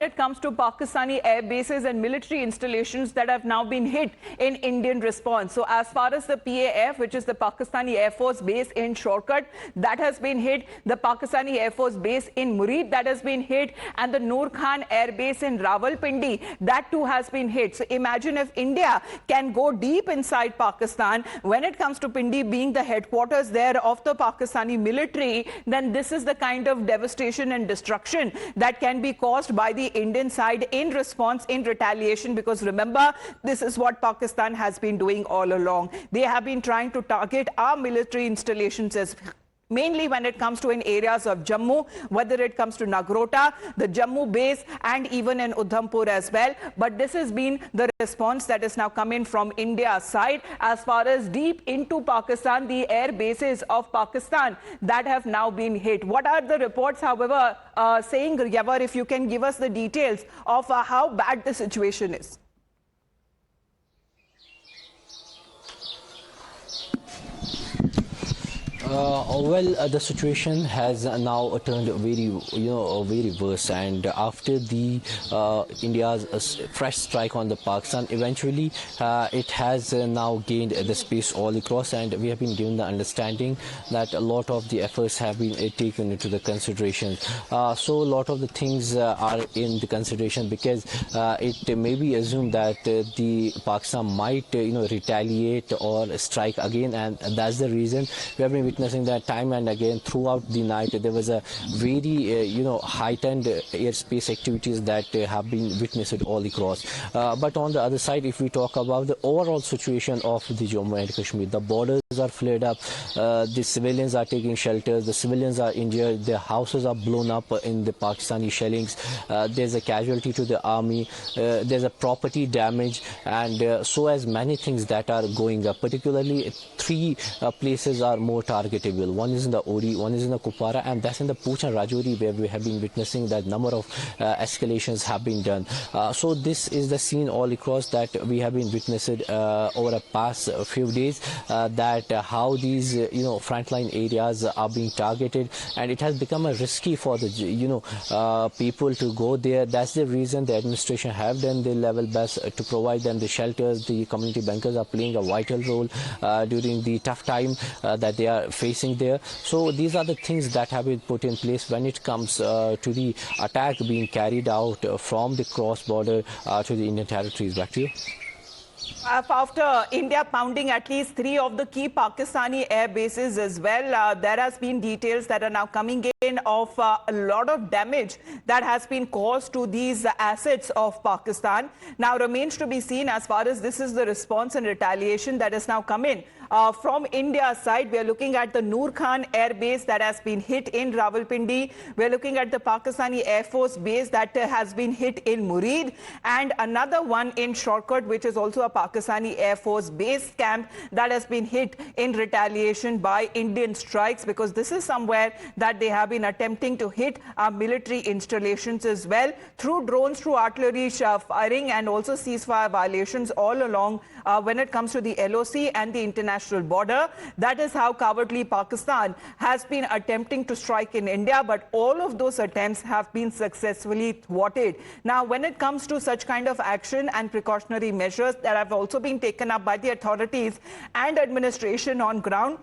it comes to Pakistani air bases and military installations that have now been hit in Indian response. So as far as the PAF, which is the Pakistani Air Force base in Shortcut, that has been hit, the Pakistani Air Force base in Murid, that has been hit, and the Noor Khan Air Base in Rawalpindi, that too has been hit. So imagine if India can go deep inside Pakistan, when it comes to Pindi being the headquarters there of the Pakistani military, then this is the kind of devastation and destruction that can be caused by the Indian side in response, in retaliation, because remember, this is what Pakistan has been doing all along. They have been trying to target our military installations as mainly when it comes to in areas of Jammu, whether it comes to Nagrota, the Jammu base, and even in Udhampur as well. But this has been the response that is now coming from India's side as far as deep into Pakistan, the air bases of Pakistan that have now been hit. What are the reports, however, saying, Yavar, if you can give us the details of how bad the situation is? The situation has now turned very worse, and after the India's fresh strike on the Pakistan, eventually it has now gained the space all across, and we have been given the understanding that a lot of the efforts have been taken into the consideration. So a lot of the things are in the consideration, because it may be assumed that the Pakistan might retaliate or strike again, and that's the reason we have been witnessing that time and again throughout the night. There was a very heightened airspace activities that have been witnessed all across. But on the other side, if we talk about the overall situation of the Jammu and Kashmir, the borders are flared up, the civilians are taking shelter, the civilians are injured, their houses are blown up in the Pakistani shellings, there's a casualty to the army, there's a property damage, and so as many things that are going up. Particularly three places are more targetable. One is in the Ori, one is in the Kupwara, and that's in the Pooch and Rajouri, where we have been witnessing that number of escalations have been done. So this is the scene all across that we have been witnessing over the past few days, that how these frontline areas are being targeted, and it has become a risky for the people to go there. That's the reason the administration have done their level best to provide them the shelters. The community bankers are playing a vital role during the tough time that they are facing there. So these are the things that have been put in place when it comes to the attack being carried out from the cross border to the Indian territories. Back to you. After India pounding at least 3 of the key Pakistani air bases as well, there has been details that are now coming in of a lot of damage that has been caused to these assets of Pakistan. Now remains to be seen as far as this is the response and retaliation that has now come in. From India's side, we are looking at the Noor Khan Air Base that has been hit in Rawalpindi. We are looking at the Pakistani Air Force base that has been hit in Murid, and another one in Shortcut, which is also a Pakistani Air Force base camp that has been hit in retaliation by Indian strikes, because this is somewhere that they have been attempting to hit our military installations as well through drones, through artillery firing, and also ceasefire violations all along when it comes to the LOC and the international border. That is how cowardly Pakistan has been attempting to strike in India, but all of those attempts have been successfully thwarted. Now, when it comes to such kind of action and precautionary measures that have also been taken up by the authorities and administration on ground,